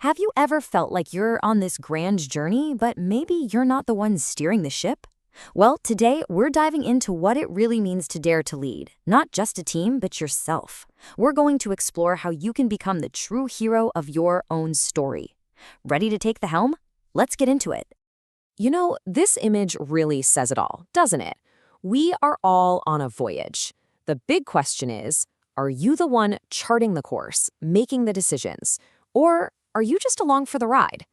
Have you ever felt like you're on this grand journey, but maybe you're not the one steering the ship? Well, today we're diving into what it really means to dare to lead, not just a team, but yourself. We're going to explore how you can become the true hero of your own story. Ready to take the helm? Let's get into it. This image really says it all, doesn't it? We are all on a voyage. The big question is, are you the one charting the course, making the decisions, or are you just along for the ride?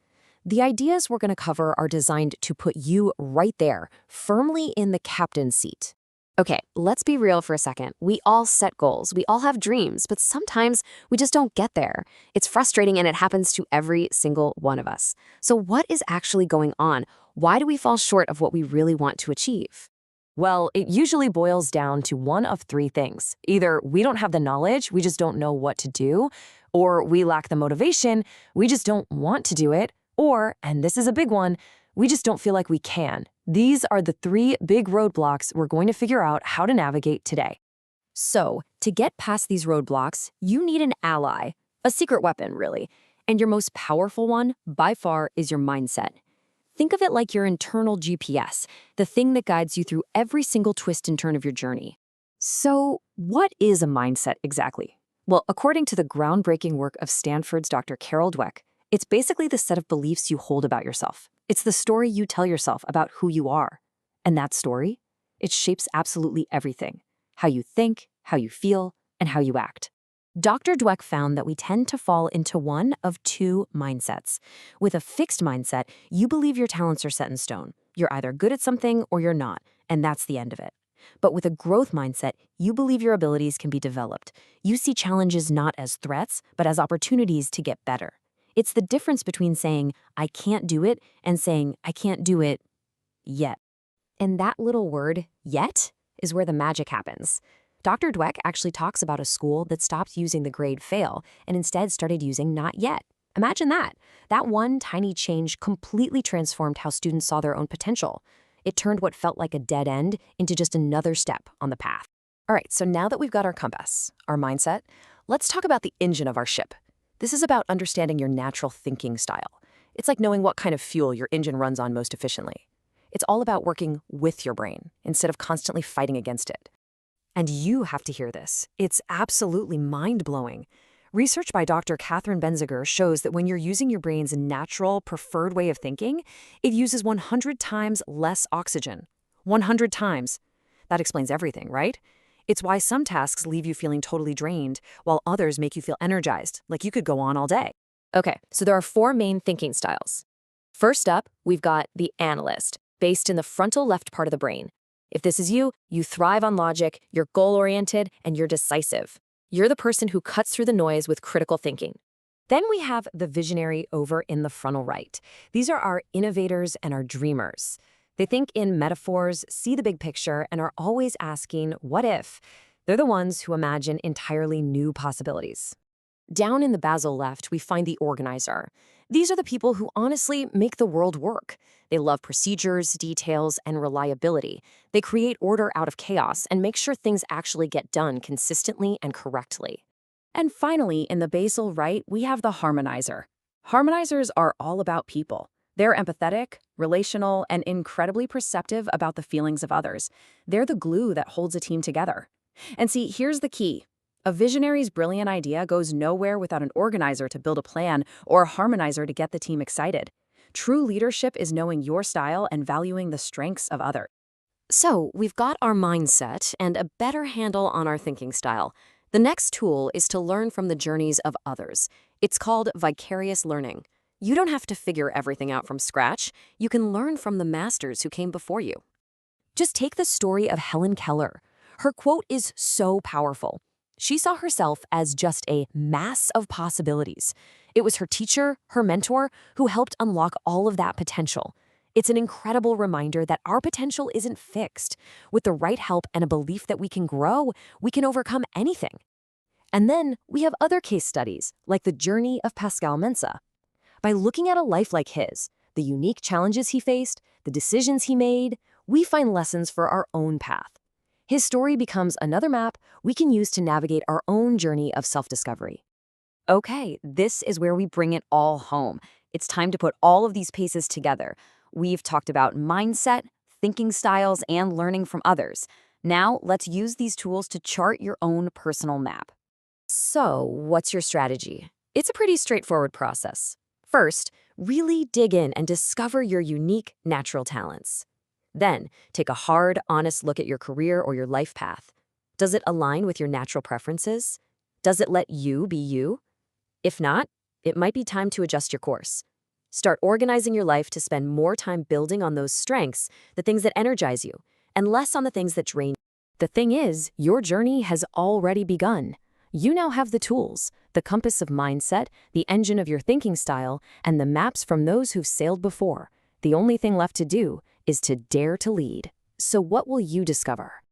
The ideas we're going to cover are designed to put you right there, firmly in the captain's seat. Okay, let's be real for a second. We all set goals, we all have dreams, but sometimes we just don't get there. It's frustrating and it happens to every single one of us. So what is actually going on? Why do we fall short of what we really want to achieve? Well, it usually boils down to one of three things. Either we don't have the knowledge, we just don't know what to do, or we lack the motivation, we just don't want to do it, or, and this is a big one, we just don't feel like we can. These are the three big roadblocks we're going to figure out how to navigate today. So, to get past these roadblocks, you need an ally, a secret weapon, really. And your most powerful one, by far, is your mindset. Think of it like your internal GPS, the thing that guides you through every single twist and turn of your journey. So, what is a mindset exactly? Well, according to the groundbreaking work of Stanford's Dr. Carol Dweck, it's basically the set of beliefs you hold about yourself. It's the story you tell yourself about who you are. And that story, it shapes absolutely everything: how you think, how you feel, and how you act. Dr. Dweck found that we tend to fall into one of two mindsets. With a fixed mindset, you believe your talents are set in stone. You're either good at something or you're not, and that's the end of it. But with a growth mindset, you believe your abilities can be developed. You see challenges not as threats, but as opportunities to get better. It's the difference between saying, I can't do it, and saying, I can't do it yet. And that little word, yet, is where the magic happens. Dr. Dweck actually talks about a school that stopped using the grade fail and instead started using not yet. Imagine that. That one tiny change completely transformed how students saw their own potential. It turned what felt like a dead end into just another step on the path. All right, so now that we've got our compass, our mindset, let's talk about the engine of our ship. This is about understanding your natural thinking style. It's like knowing what kind of fuel your engine runs on most efficiently. It's all about working with your brain instead of constantly fighting against it. And you have to hear this. It's absolutely mind-blowing. Research by Dr. Catherine Benziger shows that when you're using your brain's natural, preferred way of thinking, it uses 100 times less oxygen. 100 times. That explains everything, right? It's why some tasks leave you feeling totally drained, while others make you feel energized, like you could go on all day. Okay, so there are four main thinking styles. First up, we've got the analyst, based in the frontal left part of the brain. If this is you, you thrive on logic, you're goal-oriented, and you're decisive. You're the person who cuts through the noise with critical thinking. Then we have the visionary over in the frontal right. These are our innovators and our dreamers. They think in metaphors, see the big picture, and are always asking, what if? They're the ones who imagine entirely new possibilities. Down in the basal left, we find the organizer. These are the people who honestly make the world work. They love procedures, details, and reliability. They create order out of chaos and make sure things actually get done consistently and correctly. And finally, in the basal right, we have the harmonizer. Harmonizers are all about people. They're empathetic, relational, and incredibly perceptive about the feelings of others. They're the glue that holds a team together. And see, here's the key. A visionary's brilliant idea goes nowhere without an organizer to build a plan or a harmonizer to get the team excited. True leadership is knowing your style and valuing the strengths of others. So, we've got our mindset and a better handle on our thinking style. The next tool is to learn from the journeys of others. It's called vicarious learning. You don't have to figure everything out from scratch. You can learn from the masters who came before you. Just take the story of Helen Keller. Her quote is so powerful. She saw herself as just a mass of possibilities. It was her teacher, her mentor, who helped unlock all of that potential. It's an incredible reminder that our potential isn't fixed. With the right help and a belief that we can grow, we can overcome anything. And then we have other case studies, like the journey of Pascal Mensa. By looking at a life like his, the unique challenges he faced, the decisions he made, we find lessons for our own path. His story becomes another map we can use to navigate our own journey of self-discovery. Okay, this is where we bring it all home. It's time to put all of these pieces together. We've talked about mindset, thinking styles, and learning from others. Now, let's use these tools to chart your own personal map. So, what's your strategy? It's a pretty straightforward process. First, really dig in and discover your unique natural talents. Then, take a hard, honest look at your career or your life path. Does it align with your natural preferences? Does it let you be you? If not, it might be time to adjust your course. Start organizing your life to spend more time building on those strengths, the things that energize you, and less on the things that drain you. The thing is, your journey has already begun. You now have the tools, the compass of mindset, the engine of your thinking style, and the maps from those who've sailed before. The only thing left to do is to dare to lead. So what will you discover?